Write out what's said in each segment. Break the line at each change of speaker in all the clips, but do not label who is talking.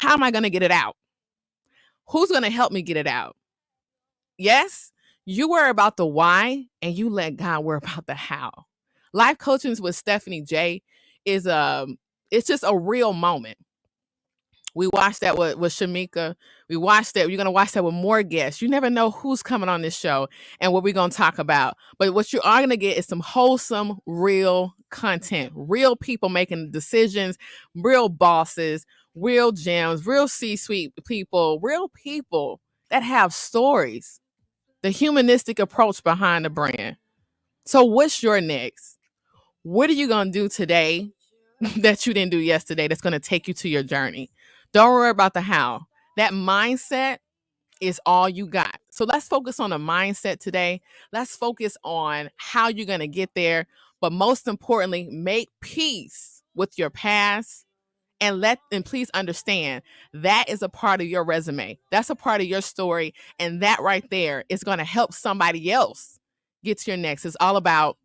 How am I going to get it out? Who's going to help me get it out? Yes, you worry about the why and you let God worry about the how. Life coaching with Stephanie J is it's just a real moment. We watched that with Chameka. We watched that. You're going to watch that with more guests. You never know who's coming on this show and what we're going to talk about. But what you are going to get is some wholesome, real content, real people making decisions, real bosses, real gems, real C-suite people, real people that have stories, the humanistic approach behind the brand. So what's your next? What are you going to do today that you didn't do yesterday that's going to take you to your journey? Don't worry about the how. That mindset is all you got. So let's focus on the mindset today. Let's focus on how you're going to get there. But most importantly, make peace with your past and please understand that is a part of your resume. That's a part of your story. And that right there is going to help somebody else get to your next. It's all about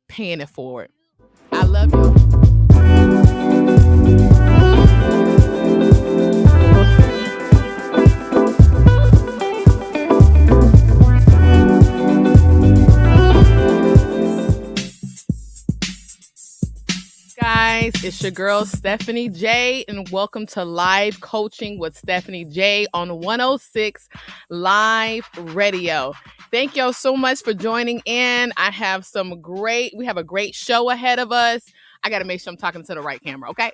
paying it forward. I love you. Guys, it's your girl Stephanie J, and welcome to Live Coaching with Stephanie J on 106 Live Radio. Thank y'all so much for joining in. We have a great show ahead of us. I got to make sure I'm talking to the right camera. Okay.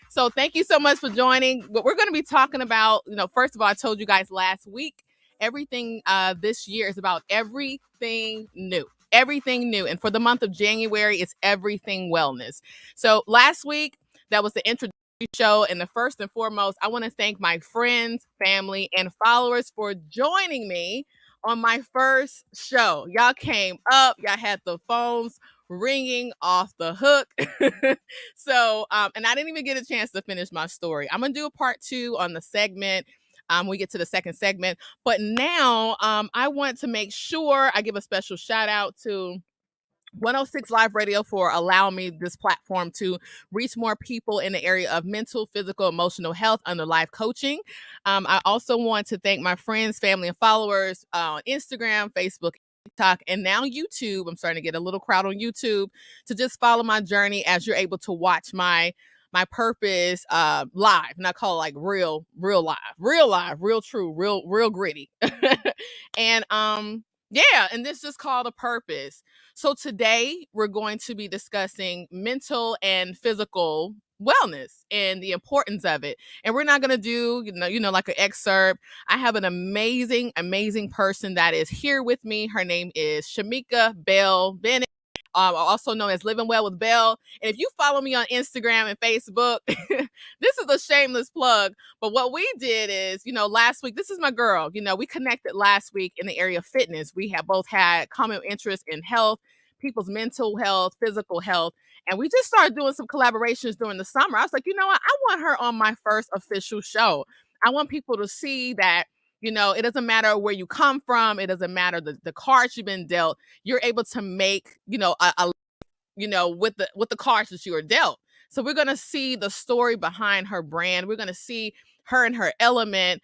So thank you so much for joining. What we're going to be talking about, first of all, I told you guys last week, everything this year is about everything new. Everything new. And for the month of January, it's everything wellness. So last week, that was the introductory show. And the first and foremost, I want to thank my friends, family, and followers for joining me on my first show. Y'all came up. Y'all had the phones ringing off the hook. So, and I didn't even get a chance to finish my story. I'm going to do a part 2 on the segment. We get to the second segment. But now I want to make sure I give a special shout out to 106 Live Radio for allowing me this platform to reach more people in the area of mental, physical, emotional health under live coaching. I also want to thank my friends, family, and followers on Instagram, Facebook, TikTok, and now YouTube. I'm starting to get a little crowd on YouTube to just follow my journey as you're able to watch my purpose live, and I call it like real live, real true, real gritty. And and this is called a purpose. So today we're going to be discussing mental and physical wellness and the importance of it. And we're not going to do, like an excerpt. I have an amazing person that is here with me. Her name is Chameka Bell-Bennett. Also known as Living Well with Bell. And if you follow me on Instagram and Facebook, this is a shameless plug. But what we did is, last week, this is my girl. We connected last week in the area of fitness. We have both had common interest in health, people's mental health, physical health. And we just started doing some collaborations during the summer. I was like, you know what? I want her on my first official show. I want people to see that it doesn't matter where you come from. It doesn't matter the cards you've been dealt. You're able to make, with the cards that you are dealt. So we're going to see the story behind her brand. We're going to see her in her element.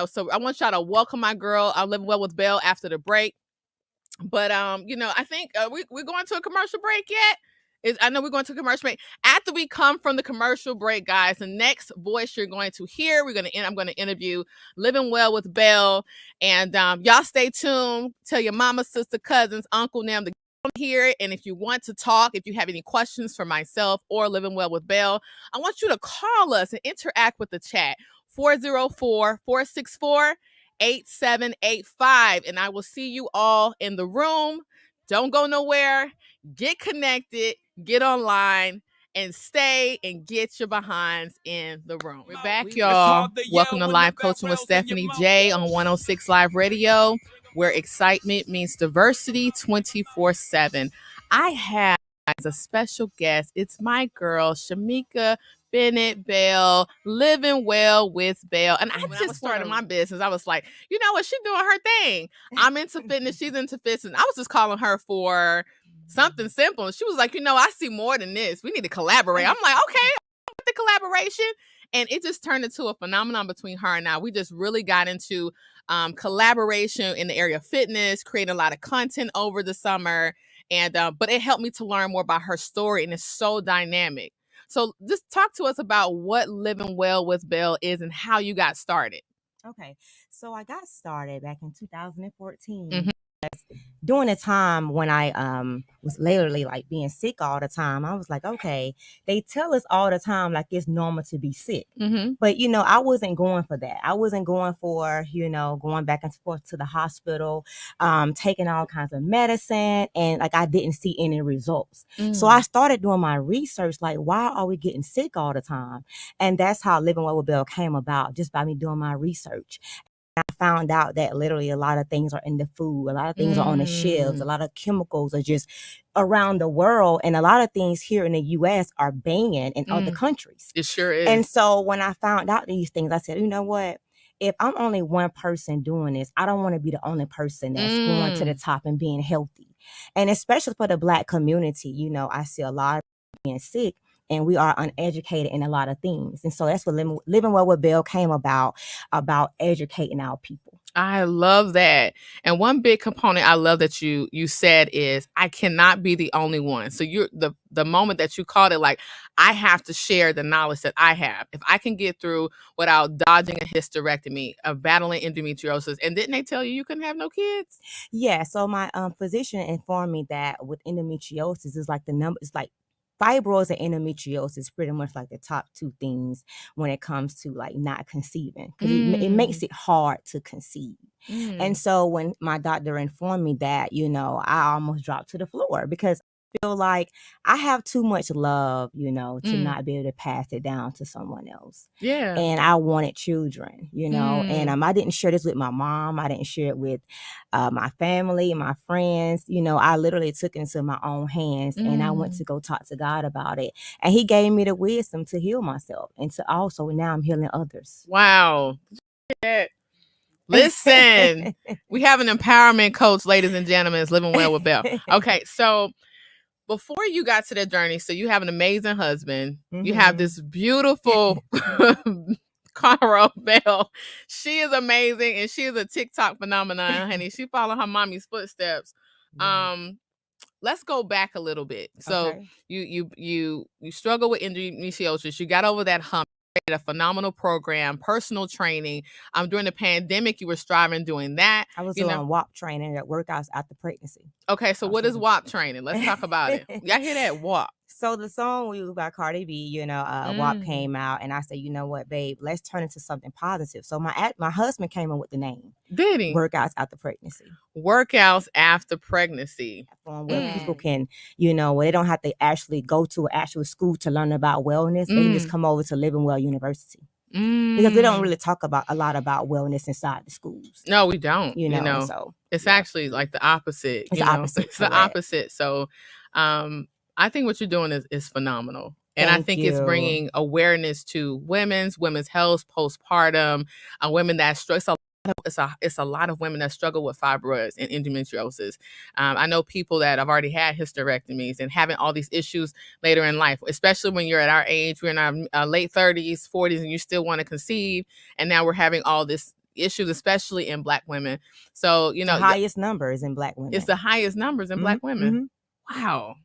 So I want y'all to welcome my girl. I'm Living Well with Bell after the break. But, I think we're going to a commercial break yet. I know we're going to a commercial break. After we come from the commercial break, guys, the next voice you're going to hear, I'm going to interview Living Well with Bell. And y'all stay tuned. Tell your mama, sister, cousins, uncle, them to come here. And if you want to talk, if you have any questions for myself or Living Well with Bell, I want you to call us and interact with the chat. 404-464-8785. And I will see you all in the room. Don't go nowhere. Get connected, get online, and stay and get your behinds in the room. We're back, y'all. Welcome to Live Coaching with Stephanie J on 106 Live Radio, where excitement means diversity 24/7. I have as a special guest, it's my girl, Chameka Bennett Bell, Living Well with Bell. And when I just started my business, I was like, you know what? She's doing her thing. I'm into fitness. She's into fitness. I was just calling her for something simple. And she was like, I see more than this. We need to collaborate. I'm like, okay, the collaboration. And it just turned into a phenomenon between her and I. We just really got into collaboration in the area of fitness, creating a lot of content over the summer. And but it helped me to learn more about her story, and it's so dynamic. So just talk to us about what Living Well with Belle is and how you got started.
Okay, so I got started back in 2014.
Mhm.
During a time when I was literally like being sick all the time. I was like, okay, they tell us all the time like it's normal to be sick.
Mm-hmm.
But I wasn't going for that. I wasn't going for, going back and forth to the hospital, taking all kinds of medicine, and like I didn't see any results. So I started doing my research, like, why are we getting sick all the time? And that's how Living Well with Belle came about, just by me doing my research. I found out that literally a lot of things are in the food, a lot of things are on the shelves, a lot of chemicals are just around the world, and a lot of things here in the US are banned in other countries.
It sure is.
And so when I found out these things, I said, you know what? If I'm only one person doing this, I don't want to be the only person that's going to the top and being healthy. And especially for the Black community, I see a lot of people being sick, and we are uneducated in a lot of things. And so that's what Living Well with Belle came about educating our people.
I love that. And one big component I love that you said is I cannot be the only one. So you're the moment that you called it, like, I have to share the knowledge that I have. If I can get through without dodging a hysterectomy, of battling endometriosis, and didn't they tell you couldn't have no kids?
Yeah. So my physician informed me that with endometriosis is like the number, it's like fibroids and endometriosis pretty much like the top two things when it comes to like not conceiving, because it makes it hard to conceive. And so when my doctor informed me that, I almost dropped to the floor, because I feel like I have too much love, to not be able to pass it down to someone else.
Yeah.
And I wanted children, and I didn't share this with my mom. I didn't share it with my family, my friends. I literally took it into my own hands, and I went to go talk to God about it. And he gave me the wisdom to heal myself, and to also now I'm healing others.
Wow. Listen, we have an empowerment coach, ladies and gentlemen. It's Living Well with Belle. Okay, so before you got to that journey, so you have an amazing husband. You have this beautiful Cara Belle. She is amazing, and she is a TikTok phenomenon, honey. She followed her mommy's footsteps. Let's go back a little bit. So
Okay.
you struggle with endometriosis. You got over that hump. A phenomenal program, personal training. During the pandemic, you were striving doing that.
I was doing WAP training at workouts after pregnancy.
Okay, so what is WAP training? Let's talk about it. Y'all hear that? WAP.
So the song we by Cardi B, WAP came out, and I said, you know what, babe, let's turn it to something positive. So my husband came in with the name.
Did he?
Workouts after pregnancy.
Workouts after pregnancy.
Where people can, where they don't have to actually go to an actual school to learn about wellness. They can just come over to Living Well University. Because we don't really talk a lot about wellness inside the schools.
No, we don't.
So
it's actually like the opposite.
It's the opposite.
It's the opposite. So I think what you're doing is phenomenal. And I think it's bringing awareness to women's health, postpartum, women that struggle. It's a lot of women that struggle with fibroids and endometriosis. I know people that have already had hysterectomies and having all these issues later in life, especially when you're at our age. We're in our late 30s, 40s, and you still want to conceive. And now we're having all this issues, especially in Black women. So,
the highest numbers in Black women.
It's the highest numbers in Black women. Wow.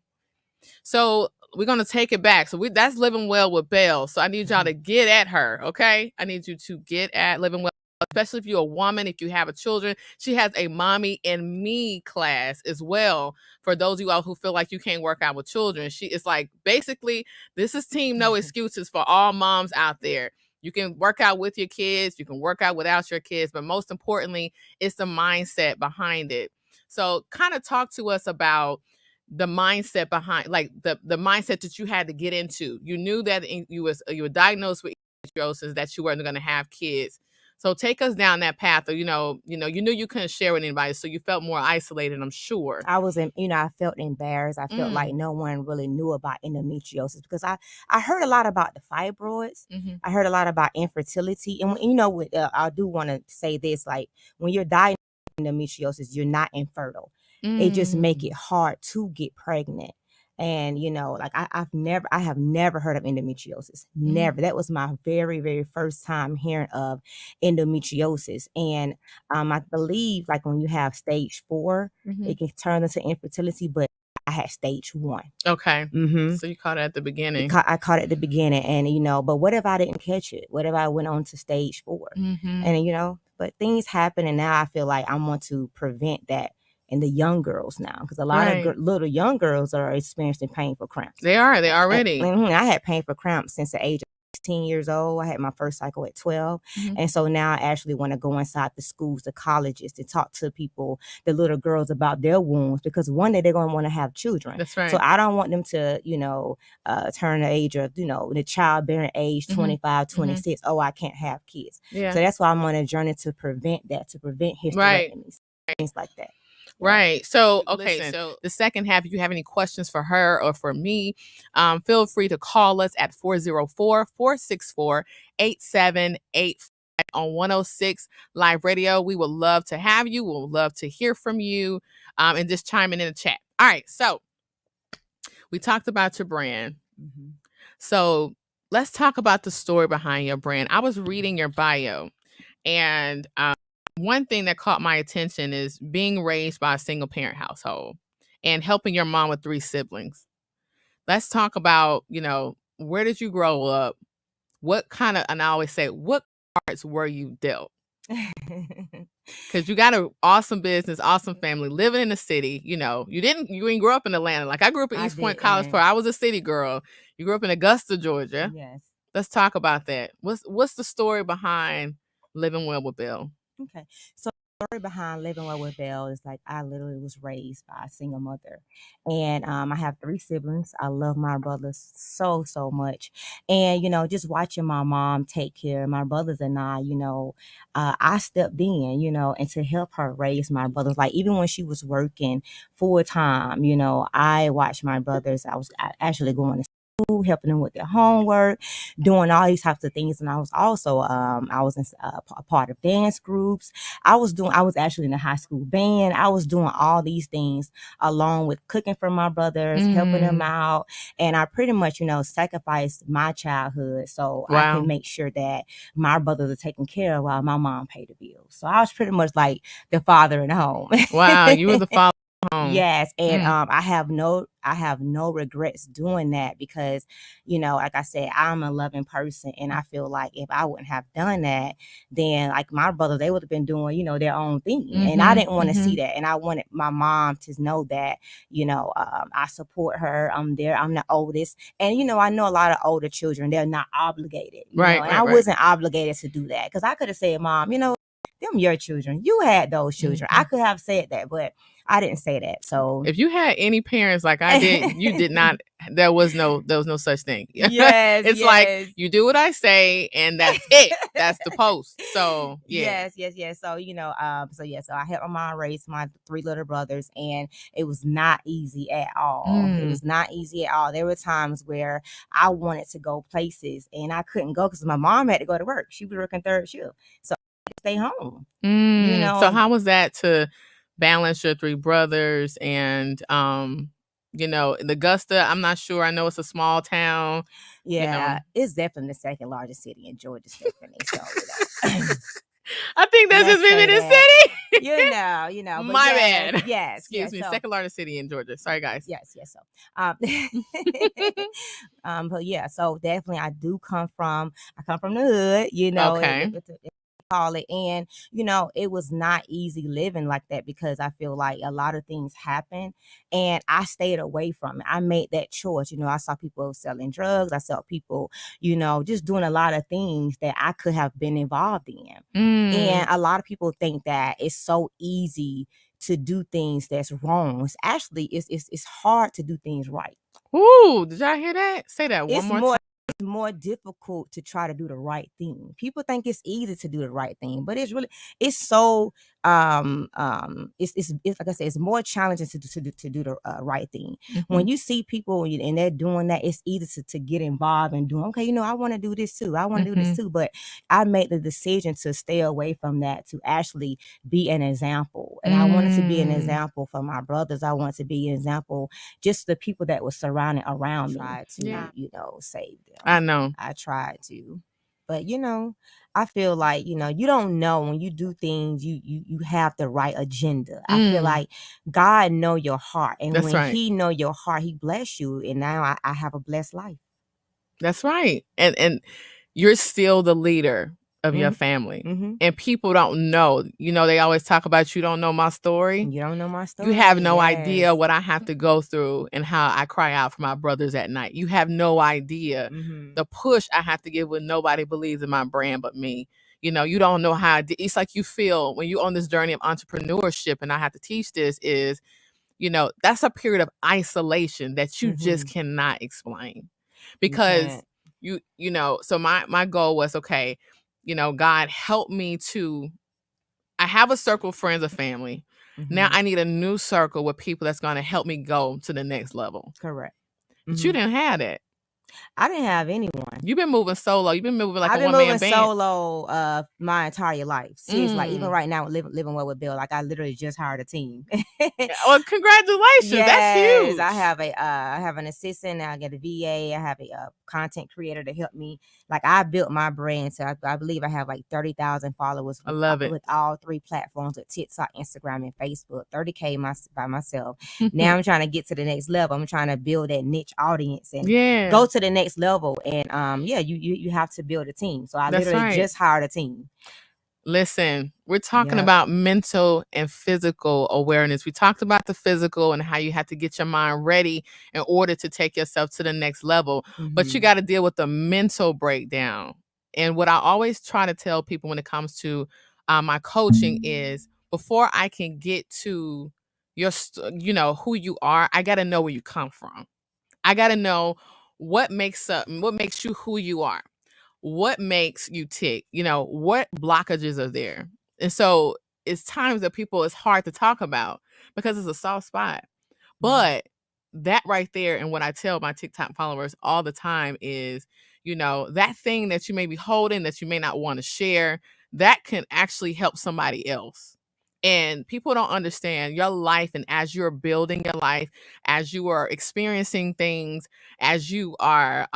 So we're going to take it back. So that's Living Well with Belle. So I need y'all to get at her, okay? I need you to get at Living Well, especially if you're a woman, if you have a children. She has a Mommy and Me class as well for those of you all who feel like you can't work out with children. She is like, basically, this is Team No Excuses for all moms out there. You can work out with your kids. You can work out without your kids. But most importantly, it's the mindset behind it. So kind of talk to us about the mindset behind, like the mindset that you had to get into. You knew that you were diagnosed with endometriosis, that you weren't going to have kids. So take us down that path. Or, you knew you couldn't share with anybody, so you felt more isolated, I'm sure.
I was, I felt embarrassed. I felt like no one really knew about endometriosis, because I heard a lot about the fibroids. I heard a lot about infertility. And, I do want to say this, like, when you're diagnosed with endometriosis, you're not infertile. It just make it hard to get pregnant. And, like I have never heard of endometriosis. Never. That was my very, very first time hearing of endometriosis. And I believe like when you have stage 4, it can turn into infertility, but I had stage 1.
Okay.
Mm-hmm.
So you caught it at the beginning.
I caught it at the beginning, and but what if I didn't catch it? What if I went on to stage 4? And but things happen, and now I feel like I want to prevent that in the young girls now, because a lot of little young girls are experiencing painful cramps.
They are. They already.
I had painful cramps since the age of 16 years old. I had my first cycle at 12. And so now I actually want to go inside the schools, the colleges, to talk to people, the little girls, about their wounds, because one day they're going to want to have children.
That's right.
So I don't want them to, turn the age of, the childbearing age, 25, 26. Oh, I can't have kids. Yeah. So that's why I'm on a journey to prevent that, to prevent hysterectomies, things like that.
Right. So, okay. So the second half, if you have any questions for her or for me, feel free to call us at 404-464-8785 on 106 Live Radio. We would love to have you. We'll love to hear from you, and just chime in the chat. All right. So we talked about your brand. So let's talk about the story behind your brand. I was reading your bio, and one thing that caught my attention is being raised by a single parent household and helping your mom with 3 siblings. Let's talk about, where did you grow up? What kind of, and I always say, what cards were you dealt? Because you got an awesome business, awesome family, living in the city. You didn't grow up in Atlanta. Like I grew up in East Point College Park. I was a city girl. You grew up in Augusta, Georgia.
Yes.
Let's talk about that. What's the story behind living well with Bill?
Okay. So the story behind living well with Belle is like I literally was raised by a single mother. And I have 3 siblings. I love my brothers so, so much. And, just watching my mom take care of my brothers and I stepped in, and to help her raise my brothers. Like even when she was working full time, I watched my brothers. I was actually going to school, helping them with their homework, doing all these types of things. And I was also I was in a part of dance groups. I was actually in a high school band. I was doing all these things along with cooking for my brothers, helping them out. And I pretty much, sacrificed my childhood so I can make sure that my brothers are taken care of while my mom paid the bills. So I was pretty much like the father in the home.
Wow, you were the father.
Yes. And I have no regrets doing that, because like I said, I'm a loving person, and I feel like if I wouldn't have done that, then like my brothers, they would have been doing their own thing. And I didn't want to see that, and I wanted my mom to know that I support her. I'm there. I'm the oldest, and I know a lot of older children, they're not obligated, and I wasn't obligated to do that, because I could have said, Mom, them your children, you had those children. I could have said that, but I didn't say that. So
if you had any parents like I did, you did not. There was no such thing.
Yes,
it's like you do what I say, and that's it. That's the post. So
yes. So so I helped my mom raise my 3 little brothers, and it was not easy at all. It was not easy at all. There were times where I wanted to go places and I couldn't go because my mom had to go to work. She was working 3rd shift, so I had to stay home.
So how was that to balance your 3 brothers and in Augusta? I'm not sure. I know it's a small town.
Yeah, it's definitely the 2nd largest city in Georgia, Stephanie. So
I think that's just maybe the city.
But
My bad.
Yes.
Excuse me. 2nd largest city in Georgia. Sorry, guys.
Yes. So, but yeah. So definitely, I come from the hood.
Okay.
Call it. And it was not easy living like that, because I feel like a lot of things happen and I stayed away from it. I made that choice. I saw people selling drugs. I saw people just doing a lot of things that I could have been involved in. And a lot of people think that it's so easy to do things that's wrong. It's actually it's hard to do things right.
Ooh, did y'all hear that? Say that one more time.
It's more difficult to try to do the right thing. People think it's easy to do the right thing, but it's so it's like I said, it's more challenging to do the right thing. When you see people and they're doing that, it's easy to get involved and do, okay, I want to do this too. I want to do this too. But I made the decision to stay away from that, to actually be an example. And I wanted to be an example for my brothers. I want to be an example, just the people that were surrounded around me. Tried to, save them.
I know.
I tried to. But I feel like you don't know when you do things, you have the right agenda. I feel like God know your heart, and
That's
when
right.
He know your heart, He bless you, and now I have a blessed life.
That's right. And you're still the leader of your family, and people don't know. They always talk about, you don't know my story.
You don't know my story.
You have no idea what I have to go through and how I cry out for my brothers at night. You have no idea the push I have to give when nobody believes in my brand but me. You don't know how it's like you feel when you're on this journey of entrepreneurship, and I have to teach this is, that's a period of isolation that you just cannot explain. Because so my goal was, okay, God help me to, I have a circle of friends and family. Now I need a new circle with people that's going to help me go to the next level.
Correct.
But you didn't have that.
I didn't have anyone.
You've been moving solo. You've been moving like
I've
a
been
one-man
moving
band.
solo my entire life. Seriously, like even right now, living well with Bill. Like I literally just hired a team.
Well, congratulations!
Yes,
that's huge.
I have an assistant. I get a VA. I have a content creator to help me. Like I built my brand, so I believe I have like 30,000 followers.
I love it
with all 3 platforms: with TikTok, Instagram, and Facebook. 30K by myself. Now I'm trying to get to the next level. I'm trying to build that niche audience and go to the next level. And you have to build a team. So I literally just hired a team.
Listen, we're talking about mental and physical awareness. We talked about the physical and how you have to get your mind ready in order to take yourself to the next level. But you got to deal with the mental breakdown. And what I always try to tell people when it comes to my coaching is, before I can get to your, who you are, I got to know where you come from. I got to know what makes you who you are. What makes you tick? What blockages are there? And so it's times that it's hard to talk about because it's a soft spot. But that right there, and what I tell my TikTok followers all the time is, that thing that you may be holding that you may not want to share, that can actually help somebody else. And people don't understand your life. And as you're building your life, as you are experiencing things, as you are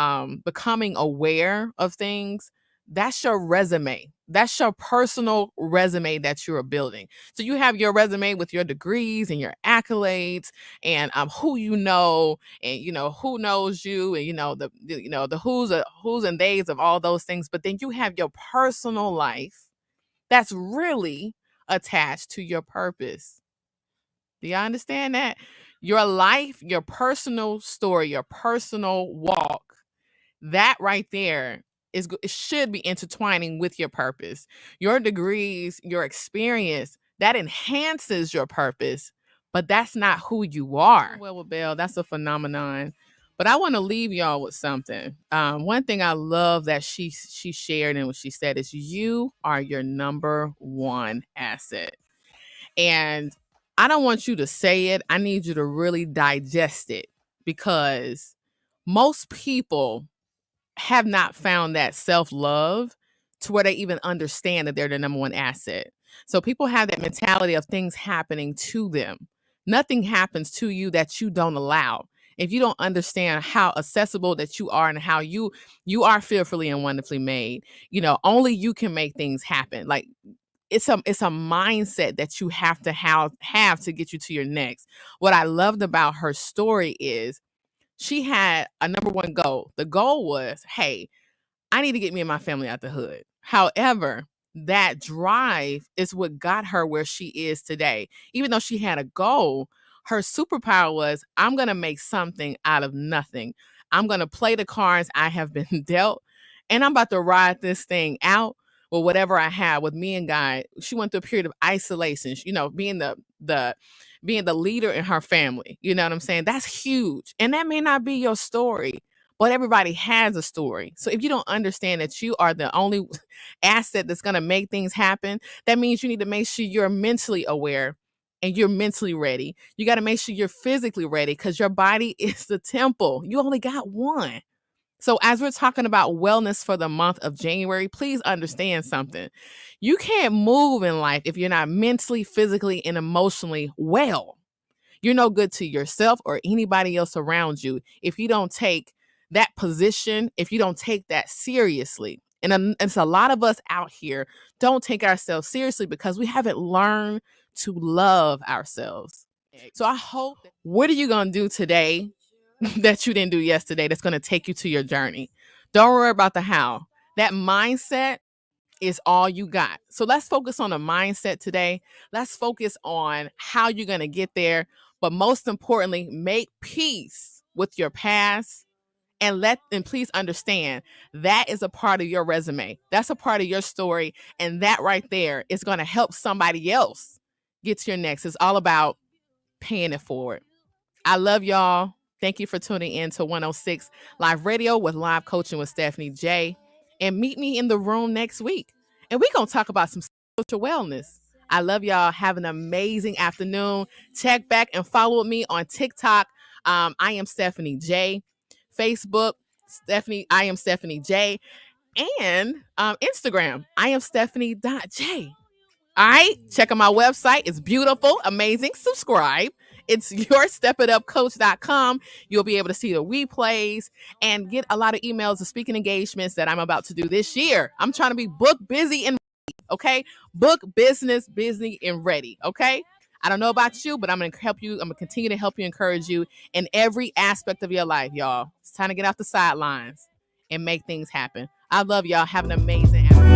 becoming aware of things, that's your resume. That's your personal resume that you're building. So you have your resume with your degrees and your accolades and who you know, and who knows you, and the who's and they's of all those things. But then you have your personal life that's really attached to your purpose. Do you understand that? Your life, your personal story, your personal walk, that right there it should be intertwining with your purpose. Your degrees, your experience, that enhances your purpose, but that's not who you are. Well, Belle, that's a phenomenon. But I want to leave y'all with something. One thing I love that she shared and what she said is, you are your number one asset. And I don't want you to say it. I need you to really digest it, because most people have not found that self-love to where they even understand that they're the number one asset. So people have that mentality of things happening to them. Nothing happens to you that you don't allow. If you don't understand how accessible that you are and how you are fearfully and wonderfully made, only you can make things happen. Like, it's a mindset that you have to get you to your next. What I loved about her story is she had a number one goal. The goal was, hey, I need to get me and my family out the hood. However, that drive is what got her where she is today. Even though she had a goal, her superpower was, I'm going to make something out of nothing. I'm going to play the cards I have been dealt, and I'm about to ride this thing out with whatever I have with me and God. She went through a period of isolation, being the leader in her family. You know what I'm saying? That's huge. And that may not be your story, but everybody has a story. So if you don't understand that you are the only asset that's going to make things happen, that means you need to make sure you're mentally aware and you're mentally ready. You got to make sure you're physically ready because your body is the temple. You only got one. So, as we're talking about wellness for the month of January, please understand something. You can't move in life if you're not mentally, physically, and emotionally well. You're no good to yourself or anybody else around you if you don't take that position, if you don't take that seriously. And it's a lot of us out here don't take ourselves seriously because we haven't learned to love ourselves. So I hope, what are you going to do today that you didn't do yesterday that's going to take you to your journey? Don't worry about the how. That mindset is all you got. So let's focus on the mindset today. Let's focus on how you're going to get there. But most importantly, make peace with your past and please understand that is a part of your resume. That's a part of your story. And that right there is going to help somebody else get to your next. It's all about paying it forward. I love y'all. Thank you for tuning in to 106 Live Radio with Live Coaching with Stephanie J. And meet me in the room next week. And we're going to talk about some social wellness. I love y'all. Have an amazing afternoon. Check back and follow me on TikTok. I am Stephanie J. Facebook, I am Stephanie J. And Instagram, I am Stephanie.J. All right, check out my website. It's beautiful, amazing. Subscribe. It's yourstepitupcoach.com. You'll be able to see the replays and get a lot of emails of speaking engagements that I'm about to do this year. I'm trying to be book busy and ready, okay? Book business, busy and ready, okay? I don't know about you, but I'm going to help you. I'm going to continue to help you, encourage you in every aspect of your life, y'all. It's time to get off the sidelines and make things happen. I love y'all. Have an amazing afternoon.